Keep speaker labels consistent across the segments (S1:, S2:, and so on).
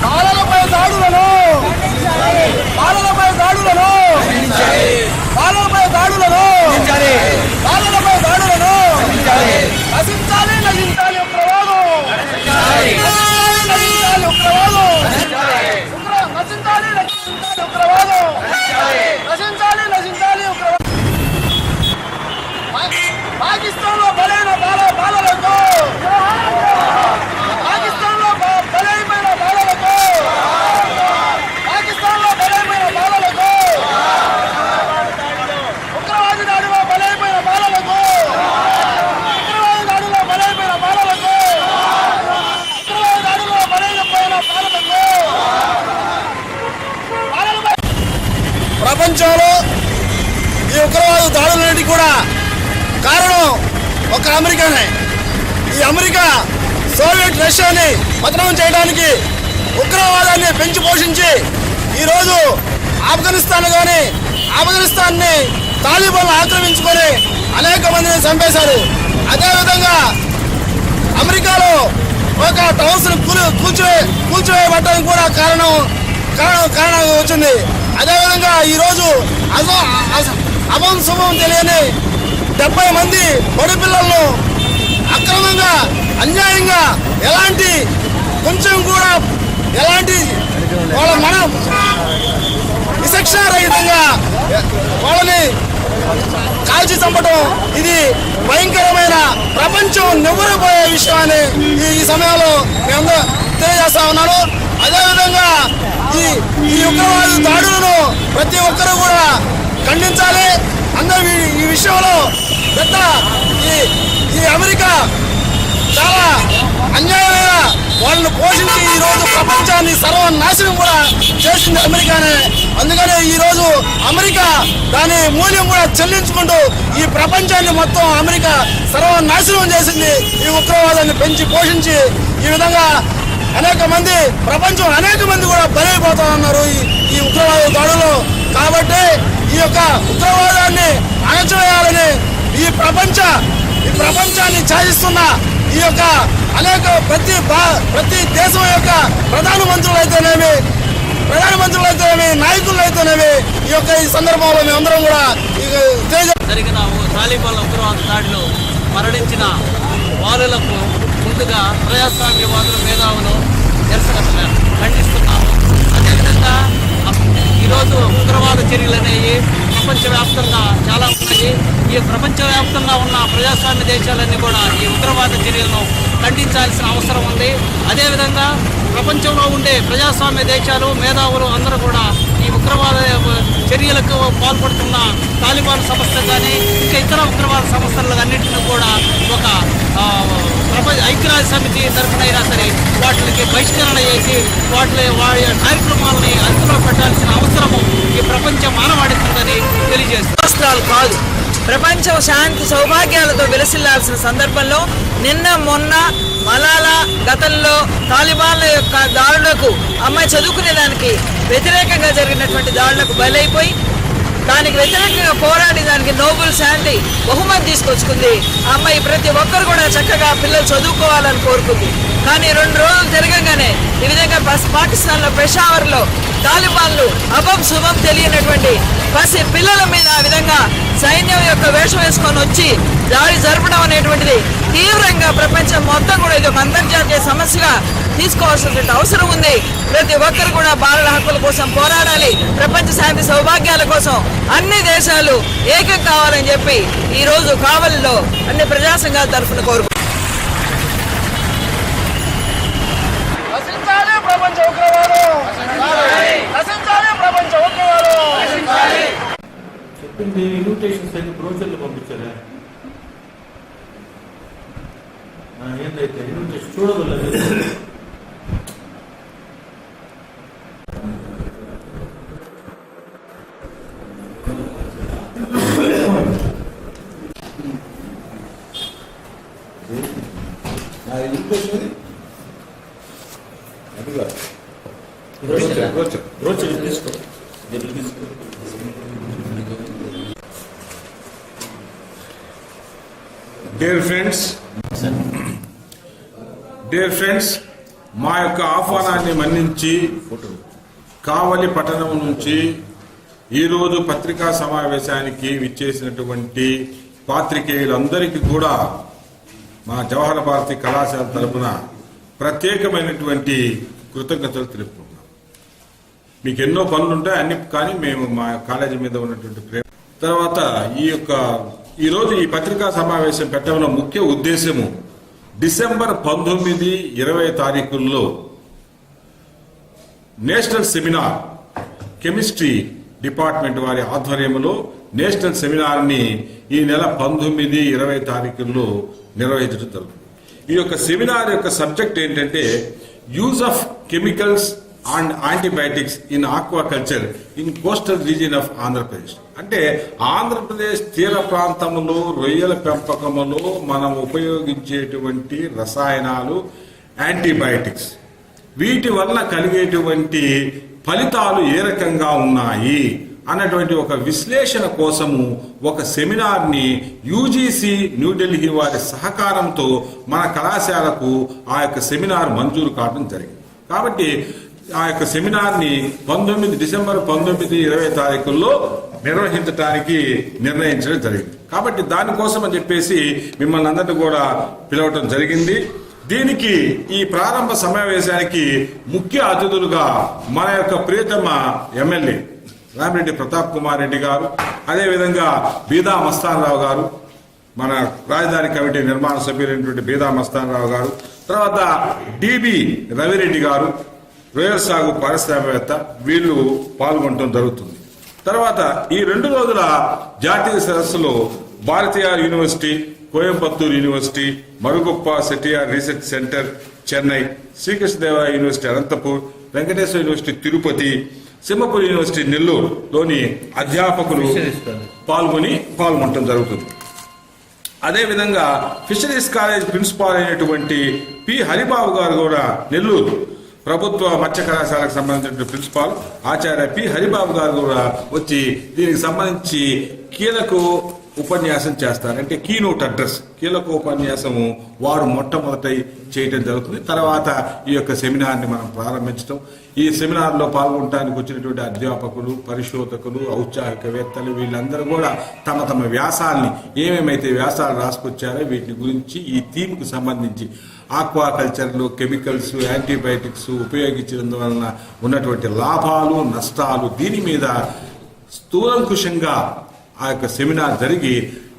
S1: బాలలపై దాడులను నశించాలి నశించాలి ఉగ్రవాదం నశించాలి ఉగ్రవాదం నశించాలి ఉగ్రవాదం నశించాలి నశించాలి ఉగ్రవాదం పాకిస్తాన్ లో బలైన బాలలకు పాకిస్తాన్ లో బలైన బాలలకు పాకిస్తాన్ లో బలైన బాలలకు ఉగ్రవాది దాడిలో బలైన బాలలకు ఉగ్రవాది దాడిలో బలైన బాలలకు ఉగ్రవాది దాడిలో బలైన బాలలకు ప్రపంచంలో ఈ ఉగ్రవాద దాడులన్నిటి కూడా కారణం ఒక అమెరికానే. ఈ అమెరికా సోవియట్ రష్యాని పతనం చేయడానికి ఉగ్రవాదాన్ని పెంచి పోషించి ఈరోజు ఆఫ్ఘనిస్తాన్ని తాలిబాన్లు ఆక్రమించుకొని అనేక మందిని చంపేశారు. అదేవిధంగా అమెరికాలో ఒక టవర్స్ను కూల్చివేయబడడానికి కూడా కారణం వచ్చింది. అదేవిధంగా ఈరోజు అభం శుభం తెలియని 70 మంది బడి పిల్లలను అక్రమంగా అన్యాయంగా కొంచెం కూడా వాళ్ళ మనం విచక్షణారహితంగా వాళ్ళని కాల్చి చంపడం ఇది భయంకరమైన ప్రపంచం నివ్వరపోయే విషయాన్ని ఈ సమయంలో మేము తెలియజేస్తా ఉన్నాను. అదేవిధంగా ఈ ఉగ్రవాద దాడులను ప్రతి ఒక్కరూ కూడా ఖండించాలి. అందరూ ఈ విషయంలో పెద్ద ఈ అమెరికా చాలా అన్యాయమైన వాళ్ళను పోషించి ఈరోజు ప్రపంచాన్ని సర్వనాశనం కూడా చేసింది అమెరికానే. అందుకనే ఈరోజు అమెరికా దాని మూల్యం కూడా చెల్లించుకుంటూ ఈ ప్రపంచాన్ని మొత్తం అమెరికా సర్వనాశనం చేసింది. ఈ ఉగ్రవాదాన్ని పెంచి పోషించి ఈ విధంగా అనేక మంది కూడా బలైపోతా ఉన్నారు ఈ ఉగ్రవాద దాడులు. కాబట్టి ఈ యొక్క ఉగ్రవాదాన్ని అణచివేయాలని ఈ ప్రపంచాన్ని ఛాదిస్తున్న ఈ యొక్క అనేక ప్రతి దేశం యొక్క ప్రధానమంత్రులైతేనేమి నాయకులైతేనేమి ఈ సందర్భంలో మేమందరం కూడా
S2: జరిగిన తాలిబాన్ల ఉగ్రవాద దాడిలో మరణించిన బాలులకు ముందుగా ప్రజాస్వామ్యవాదుల మేధావులు నిరసన ఖండిస్తున్నాము. అదేవిధంగా ఈరోజు ఉగ్రవాద చర్యలు అనేవి ప్రపంచవ్యాప్తంగా చాలా ఉన్నాయి. ఈ ప్రపంచవ్యాప్తంగా ఉన్న ప్రజాస్వామ్య దేశాలన్నీ కూడా ఈ ఉగ్రవాద చర్యలను ఖండించాల్సిన అవసరం ఉంది. అదేవిధంగా ప్రపంచంలో ఉండే ప్రజాస్వామ్య దేశాలు మేధావులు అందరూ కూడా ఈ ఉగ్రవాద చర్యలకు పాల్పడుతున్న తాలిబాన్ సంస్థ కానీ ఇంకా ఇతర ఉగ్రవాద సంస్థలు అన్నింటినీ కూడా ఒక ఐక్యరాజ్య సమితి తరఫునైనా సరే వాటికి బహిష్కరణ చేసి వాటి కార్యక్రమాలని అదుపులో పెట్టాల్సిన అవసరము ఈ ప్రపంచ మానవాడిస్తుందని తెలియజేస్తారు.
S3: కాదు, ప్రపంచం శాంతి సౌభాగ్యాలతో విలసిల్లాల్సిన సందర్భంలో నిన్న మొన్న మలాలా గతంలో తాలిబాన్ల యొక్క దాడులకు అమ్మాయి చదువుకునే దానికి వ్యతిరేకంగా జరిగినటువంటి దాడులకు బలైపోయి దానికి వ్యతిరేకంగా పోరాడి దానికి నోబెల్ శాంతి బహుమతి తీసుకొచ్చుకుంది. అమ్మాయి ప్రతి ఒక్కరు కూడా చక్కగా పిల్లలు చదువుకోవాలని కోరుకుంది. కానీ 2 రోజులు జరగగానే ఈ విధంగా పాకిస్తాన్లో పెషావర్లో తాలిబాన్లు అభం శుభం తెలియనటువంటి పసి పిల్లల మీద ఆ విధంగా సైన్యం యొక్క వేషం వేసుకొని వచ్చి దాడి జరపడం అనేటువంటిది తీవ్రంగా ప్రపంచం మొత్తం కూడా ఇది ఒక అంతర్జాతీయ సమస్యగా తీసుకోవాల్సినటువంటి అవసరం ఉంది. ప్రతి ఒక్కరు కూడా బాలల హక్కుల కోసం పోరాడాలి. ప్రపంచ శాంతి సౌభాగ్యాల కోసం అన్ని దేశాలు ఏకం కావాలని చెప్పి ఈ రోజు కావలిలో అన్ని ప్రజా సంఘాల తరఫున కోరుకుంటున్నాం.
S4: చెప్పింది ఇన్విటేషన్స్ అయితే బ్రోచర్లు పంపించారా? ఏంటైతే ఇన్విటేషన్ చూడగలరు.
S5: అదిగా
S4: బ్రోచర్ తీసుకో, దీన్ని తీసుకో.
S5: డియర్ ఫ్రెండ్స్, మా యొక్క ఆహ్వానాన్ని మన్నించి కావలి పట్టణం నుంచి ఈరోజు పత్రికా సమావేశానికి విచ్చేసినటువంటి పాత్రికేయులందరికీ కూడా మా జవహర్ భారతి కళాశాల తరపున ప్రత్యేకమైనటువంటి కృతజ్ఞతలు తెలుపుకుంటున్నాం. మీకు ఎన్నో పనులు ఉంటాయి అన్ని, కానీ మేము మా కాలేజీ మీద ఉన్నటువంటి ప్రేమ తర్వాత ఈరోజు ఈ పత్రికా సమావేశం పెట్టడంలో ముఖ్య ఉద్దేశము డిసెంబర్ 19, 20 తారీఖుల్లో నేషనల్ సెమినార్ కెమిస్ట్రీ డిపార్ట్మెంట్ వారి ఆధ్వర్యంలో నేషనల్ సెమినార్ని ఈ నెల 19, 20 తారీఖుల్లో నిర్వహించడం జరుగుతుంది. ఈ యొక్క సెమినార్ యొక్క సబ్జెక్ట్ ఏంటంటే use of chemicals and antibiotics in aquaculture in coastal region of Andhra Pradesh. అంటే ఆంధ్రప్రదేశ్ తీర ప్రాంతంలో రొయ్యల పెంపకములో మనం ఉపయోగించేటువంటి రసాయనాలు, యాంటీబయాటిక్స్, వీటి వల్ల కలిగేటువంటి ఫలితాలు ఏ రకంగా ఉన్నాయి అన్నటువంటి ఒక విశ్లేషణ కోసము ఒక సెమినార్ని యూజీసీ న్యూఢిల్లీ వారి సహకారంతో మన కళాశాలకు ఆ యొక్క సెమినార్ మంజూరు కావడం జరిగింది. కాబట్టి ఆ యొక్క సెమినార్ని డిసెంబర్ 19, 20 తారీఖుల్లో నిర్వహించడానికి నిర్ణయించడం జరిగింది. కాబట్టి దానికోసం అని చెప్పేసి మిమ్మల్ని అందరినీ కూడా పిలవటం జరిగింది. దీనికి ఈ ప్రారంభ సమావేశానికి ముఖ్య అతిథులుగా మన యొక్క ప్రియతమ ఎమ్మెల్యే రామిరెడ్డి ప్రతాప్ కుమార్ రెడ్డి గారు, అదేవిధంగా బీదా మస్తాన్ రావు గారు, మన రాజధాని కమిటీ నిర్మాణ సభ్యులైనటువంటి బీదా మస్తాన్ రావు గారు, తర్వాత డిబి రవిరెడ్డి గారు, రొయ్యల సాగు పారిశ్రామికవేత్త, వీళ్ళు పాల్గొనడం జరుగుతుంది. తర్వాత ఈ 2 రోజుల జాతీయ సదస్సులో Bharatiya university, Coimbatore university, Murugappa Chettiar research centre Chennai, Srikrishnadevaraya university Anantapur, Venkateswara university Tirupati, Simhapur university నెల్లూరులోని అధ్యాపకులు పాల్గొనడం జరుగుతుంది. అదేవిధంగా ఫిషరీస్ కాలేజ్ ప్రిన్సిపాల్ అయినటువంటి పి హరిబాబు గారు కూడా నెల్లూరు ప్రభుత్వ మత్స్య కళాశాలకు సంబంధించిన ప్రిన్సిపాల్ ఆచార్య పి హరిబాబు గారు కూడా వచ్చి దీనికి సంబంధించి కీలక ఉపన్యాసం చేస్తారు. అంటే కీనోట్ అడ్రస్, కీలక ఉపన్యాసము వారు మొట్టమొదట చేయటం జరుగుతుంది. తర్వాత ఈ యొక్క సెమినార్ని మనం ప్రారంభించడం, ఈ సెమినార్లో పాల్గొనడానికి వచ్చినటువంటి అధ్యాపకులు, పరిశోధకులు, ఔత్సాహికవేత్తలు వీళ్ళందరూ కూడా తమ వ్యాసాల్ని ఏమేమైతే వ్యాసాలు రాసుకొచ్చారో వీటి గురించి ఈ థీమ్కి సంబంధించి ఆక్వాకల్చర్లో కెమికల్స్, యాంటీబయాటిక్స్ ఉపయోగించడం వలన ఉన్నటువంటి లాభాలు, నష్టాలు, దీని మీద స్థూలంకుషంగా ఆ యొక్క సెమినార్ జరిగి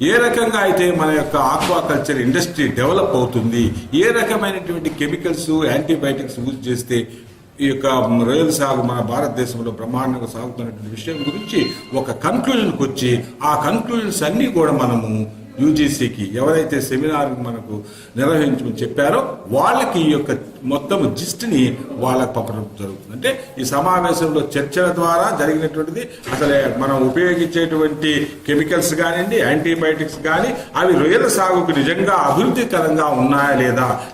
S5: ఏ రకంగా అయితే మన యొక్క ఆక్వాకల్చర్ ఇండస్ట్రీ డెవలప్ అవుతుంది, ఏ రకమైనటువంటి కెమికల్స్, యాంటీబయాటిక్స్ యూజ్ చేస్తే ఈ యొక్క రొయ్యల సాగు మన భారతదేశంలో బ్రహ్మాండంగా సాగుతున్నటువంటి విషయం గురించి ఒక కన్క్లూజన్కి వచ్చి ఆ కన్క్లూజన్స్ అన్నీ కూడా మనము యూజీసీకి ఎవరైతే సెమినార్ మనకు నిర్వహించమని చెప్పారో వాళ్ళకి ఈ యొక్క మొత్తం జిస్ట్ని వాళ్ళకి పంపడం జరుగుతుంది. అంటే ఈ సమావేశంలో చర్చల ద్వారా జరిగినటువంటిది అసలే మనం ఉపయోగించేటువంటి కెమికల్స్ కానివ్వండి, యాంటీబయాటిక్స్ కానీ అవి రొయ్యల సాగుకు నిజంగా అభివృద్ధికరంగా ఉన్నాయా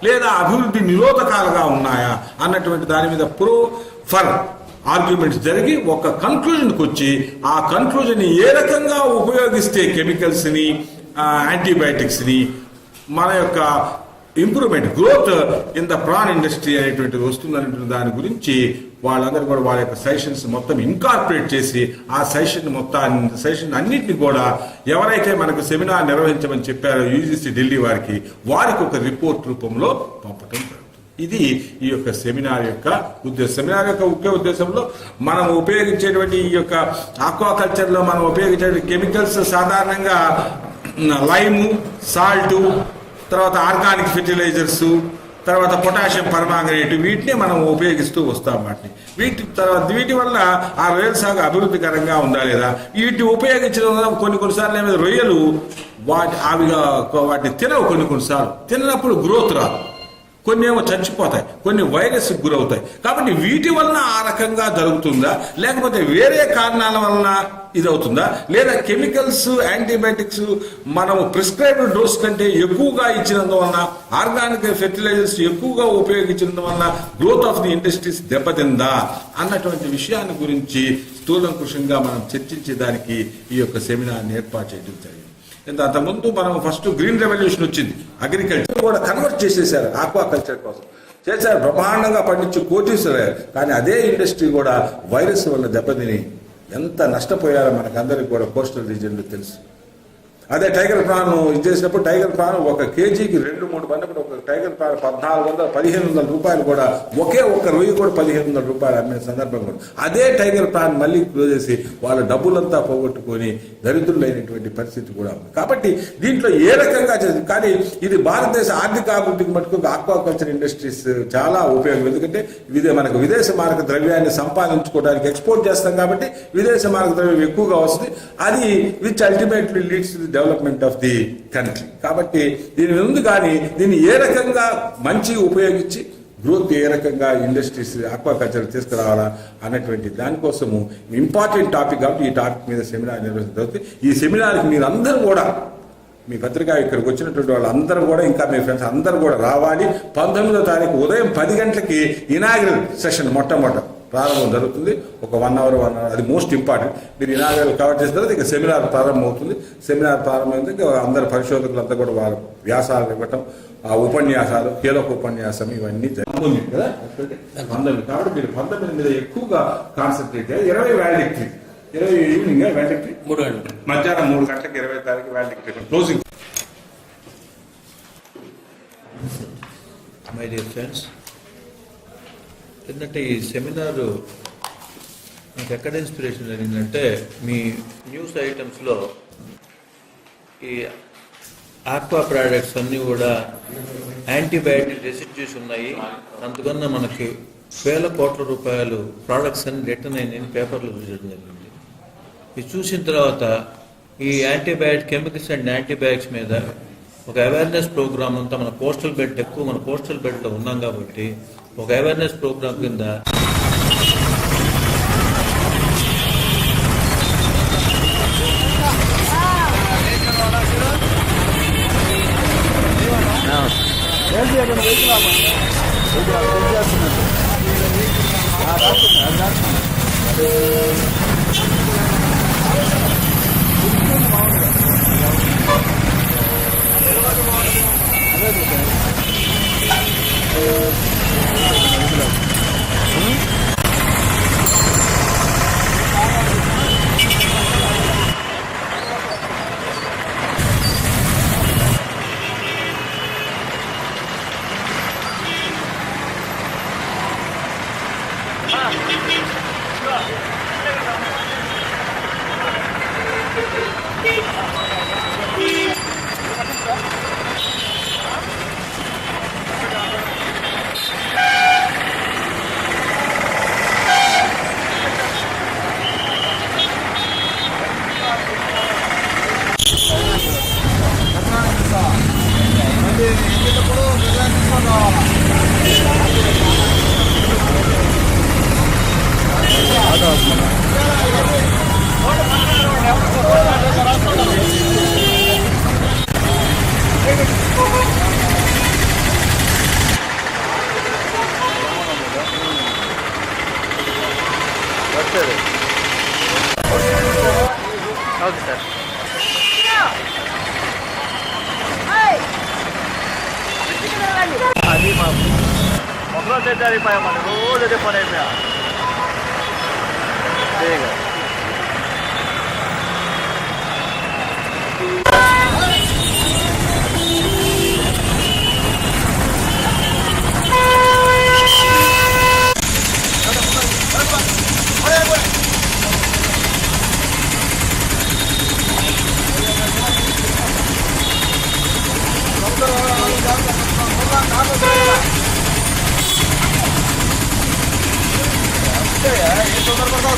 S5: లేదా అభివృద్ధి నిరోధకాలుగా ఉన్నాయా అన్నటువంటి దాని మీద ఫర్ ఆర్గ్యుమెంట్స్ జరిగి ఒక కన్క్లూజన్కి వచ్చి ఆ కన్క్లూజన్ ఏ రకంగా ఉపయోగిస్తే కెమికల్స్ని, యాంటీబయాటిక్స్ని మన యొక్క improvement, growth in the prawn industry అనేటువంటిది వస్తుందనేటువంటి దాని గురించి వాళ్ళందరూ కూడా వాళ్ళ యొక్క సజెషన్స్ మొత్తం ఇన్కార్పొరేట్ చేసి ఆ సజెషన్ అన్నింటినీ కూడా ఎవరైతే మనకు సెమినార్ నిర్వహించమని చెప్పారో యూజీసీ ఢిల్లీ వారికి ఒక రిపోర్ట్ రూపంలో పంపడం జరుగుతుంది. ఇది ఈ యొక్క సెమినార్ యొక్క ఉద్దేశం. సెమినార్ యొక్క ముఖ్య ఉద్దేశంలో మనం ఉపయోగించేటువంటి ఈ యొక్క ఆక్వాకల్చర్లో మనం ఉపయోగించే కెమికల్స్ సాధారణంగా లైము, సాల్టు, తర్వాత ఆర్గానిక్ ఫెర్టిలైజర్స్, తర్వాత పొటాషియం పర్మాంగనేట్, వీటిని మనం ఉపయోగిస్తూ వస్తాం. వీటి వల్ల ఆ రొయ్యల సాగు అభివృద్ధికరంగా ఉందా లేదా, వీటిని ఉపయోగించడం వల్ల కొన్నిసార్లు ఏమైనా రొయ్యలు వాటిని తినవు, కొన్నిసార్లు తినప్పుడు గ్రోత్ రాదు. కొన్ని ఏమో చచ్చిపోతాయి, కొన్ని వైరస్ గురవుతాయి. కాబట్టి వీటి వలన ఆ రకంగా జరుగుతుందా, లేకపోతే వేరే కారణాల వలన ఇది అవుతుందా, లేదా కెమికల్స్, యాంటీబయాటిక్స్ మనము ప్రిస్క్రైబ్డ్ డోస్ కంటే ఎక్కువగా ఇచ్చినందువలన, ఆర్గానిక్ ఫెర్టిలైజర్స్ ఎక్కువగా ఉపయోగించినందువలన గ్రోత్ ఆఫ్ ది ఇండస్ట్రీస్ దెబ్బతిందా అన్నటువంటి విషయాన్ని గురించి స్థూలంకృషంగా మనం చర్చించేదానికి ఈ యొక్క సెమినార్ని ఏర్పాటు చేయడం జరిగింది. అంతకుముందు మనం ఫస్ట్ గ్రీన్ రెవల్యూషన్ వచ్చింది, అగ్రికల్చర్ కూడా కన్వర్ట్ చేసేసారు, ఆక్వాకల్చర్ కోసం చేశారు, బ్రహ్మాండంగా పండించి కోటీశ్వరారు. కానీ అదే ఇండస్ట్రీ కూడా వైరస్ వల్ల దెబ్బతిని ఎంత నష్టపోయారో మనకందరికి కూడా కోస్టల్ రీజియన్లో తెలుసు. అదే టైగర్ ప్రాన్ ఇది చేసినప్పుడు టైగర్ ప్రాన్ ఒక కేజీకి 2-3 పడినప్పుడు ఒక టైగర్ ప్రాన్ 1400-1500 రూపాయలు కూడా, ఒకే ఒక్క రొయ్యి కూడా 1500 రూపాయలు అమ్మే సందర్భం కూడా. అదే టైగర్ ప్రాన్ మళ్ళీ క్లోజ్ చేసి వాళ్ళ డబ్బులంతా పోగొట్టుకొని దరిద్రులైనటువంటి పరిస్థితి కూడా ఉంది. కాబట్టి దీంట్లో ఏ రకంగా చేసింది, కానీ ఇది భారతదేశ ఆర్థిక అభివృద్ధికి మటుకు ఆక్వాకల్చర్ ఇండస్ట్రీస్ చాలా ఉపయోగం. ఎందుకంటే మనకు విదేశ మారక ద్రవ్యాన్ని సంపాదించుకోవడానికి ఎక్స్పోర్ట్ చేస్తాం కాబట్టి విదేశ మారక ద్రవ్యం ఎక్కువగా వస్తుంది. అది which ultimately leads to the development of the country. కాబట్టి దీని ఉంది, కానీ దీన్ని ఏ రకంగా మంచిగా ఉపయోగించి గ్రోత్ ఏ రకంగా ఇండస్ట్రీస్ ఆక్వాకల్చర్ తీసుకురావాలా అన్నటువంటి దానికోసము ఇంపార్టెంట్ టాపిక్ కాబట్టి ఈ టాపిక్ మీద సెమినార్ నిర్వహించబడుతుంది. ఈ సెమినార్కి మీరందరూ కూడా, మీ పత్రిక ఇక్కడికి వచ్చినటువంటి వాళ్ళందరూ కూడా, ఇంకా మీ ఫ్రెండ్స్ అందరూ కూడా రావాలి. 19వ తారీఖు ఉదయం 10 గంటలకి ఇనాగ్రల్ సెషన్ మొట్టమొదట ప్రారంభం జరుగుతుంది. ఒక 1 అవర్ అది మోస్ట్ ఇంపార్టెంట్. మీరు ఇనాగ్రల్ కవర్ చేసిన తర్వాత ఇక సెమినార్ ప్రారంభం అవుతుంది. సెమినార్ ప్రారంభమైంది, అందరు పరిశోధకులంతా కూడా వారు వ్యాసాలు ఇవ్వటం, ఆ ఉపన్యాసాలు, కీలక ఉపన్యాసం ఇవన్నీ జరుగుతుంది కదా. కాబట్టి మీరు 19 మీద ఎక్కువగా కాన్సన్ట్రేట్ చేయాలి. 20 వ్యాలిడిక్టరీ, 20 ఈవినింగ్ వ్యాలిడిక్టరీ, మధ్యాహ్నం 3 గంటలకు 20వ తారీఖు valedictory closing.
S4: My dear friends, ఎందుకంటే ఈ సెమినారు నాకు ఎక్కడ ఇన్స్పిరేషన్ జరిగిందంటే, మీ న్యూస్ ఐటమ్స్లో ఈ ఆక్వా ప్రోడక్ట్స్ అన్నీ కూడా యాంటీబయాటిక్ రెసిడ్యూస్ ఉన్నాయి, అందుకన్నా మనకి వేల కోట్ల రూపాయలు ప్రోడక్ట్స్ అన్ని రిటర్న్ అయినాయని పేపర్లో చూసడం జరిగింది. ఇది చూసిన తర్వాత ఈ యాంటీబయాటిక్ కెమికల్స్ అండ్ యాంటీబయాటిక్స్ మీద ఒక అవేర్నెస్ ప్రోగ్రామ్ అంతా, మన కోస్టల్ బెల్ట్ ఎక్కువ, మన కోస్టల్ బెల్ట్లో ఉన్నాం కాబట్టి ఒక అవేర్నెస్ ప్రోగ్రామ్ కింద
S2: ఓకే సార్. అది మా మొక్కలో తెచ్చారిపోయా, మన రోజు అదే పని అయిపోయా.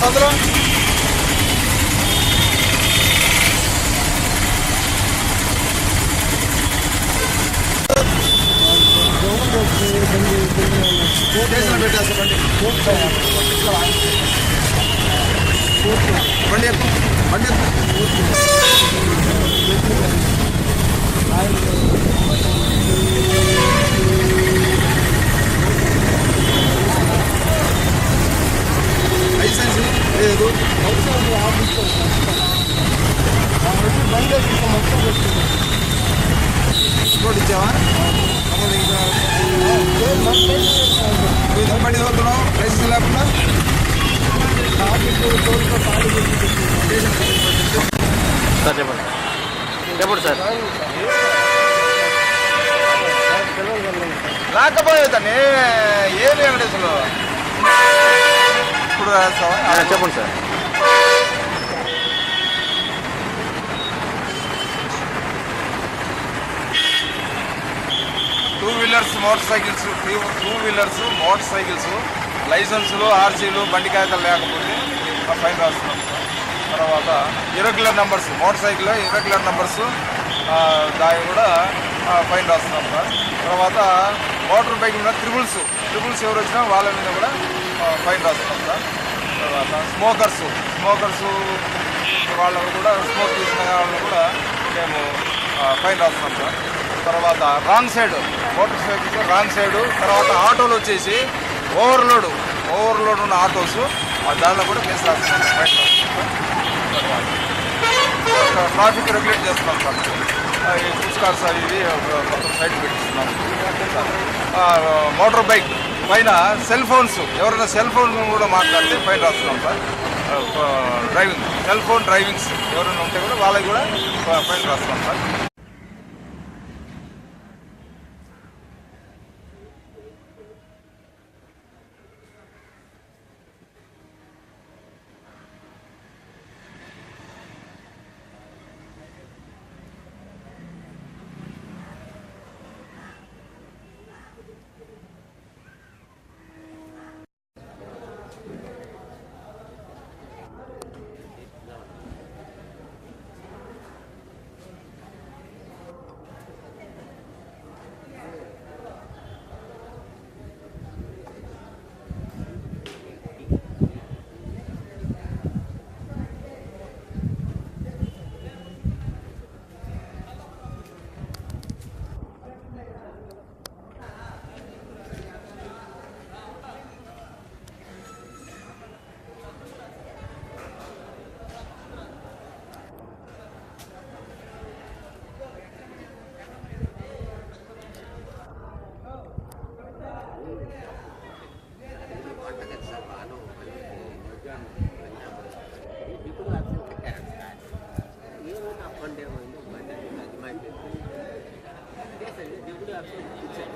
S1: సందర్భం స్టేషన్లో పెట్టేస్తా బండి ఎక్కు బండి ఎక్కు లైసెన్స్ లేదు ఇంకోటి ఇచ్చావా బండి తోలుతున్నావు లైసెన్స్ లేకుండా
S2: సార్ చెప్పండి చెప్పండి సార్.
S1: రాకపోయేదాన్ని ఏమి వెంకటేశ్వరు ఇప్పుడు
S2: చెప్పండి sir.
S1: Two wheelers motor cycles లైసెన్సులు ఆర్సీలు బండి కాగితాలు లేకపోతే ఫైన్ రాస్తున్నాం. తర్వాత irregular numbers motor cycle irregular numbers దాన్ని కూడా ఫైన్ రాస్తున్నాం సార్. తర్వాత మోటార్ బైక్ మీద ట్రిబుల్స్ ఎవరు వచ్చినా వాళ్ళ మీద కూడా ఫైన్ రాస్తున్నాం సార్. తర్వాత స్మోకర్స్ వాళ్ళకు కూడా స్మోక్ చేసిన వాళ్ళని కూడా మేము ఫైన్ రాస్తున్నాం సార్. తర్వాత wrong side motorcycles wrong side. తర్వాత ఆటోలు వచ్చేసి ఓవర్లోడ్ ఉన్న ఆటోస్ దానిలో కూడా కేసు రాస్తున్నాం ఫైన్ రాస్తున్నాం. ట్రాఫిక్ రెగ్యులేట్ చేస్తున్నాం సార్. ఈ పుష్కార్స్ ఇవి మొత్తం సైడ్ పెట్టిస్తున్నాం. మోటార్ బైక్ పైన సెల్ ఫోన్స్ ఎవరైనా సెల్ ఫోన్ కూడా మాట్లాడితే ఫైన్ రాస్తున్నాం సార్. సెల్ ఫోన్ డ్రైవింగ్స్ ఎవరైనా ఉంటే కూడా వాళ్ళకి కూడా ఫైన్ రాస్తున్నాం సార్.
S6: Dia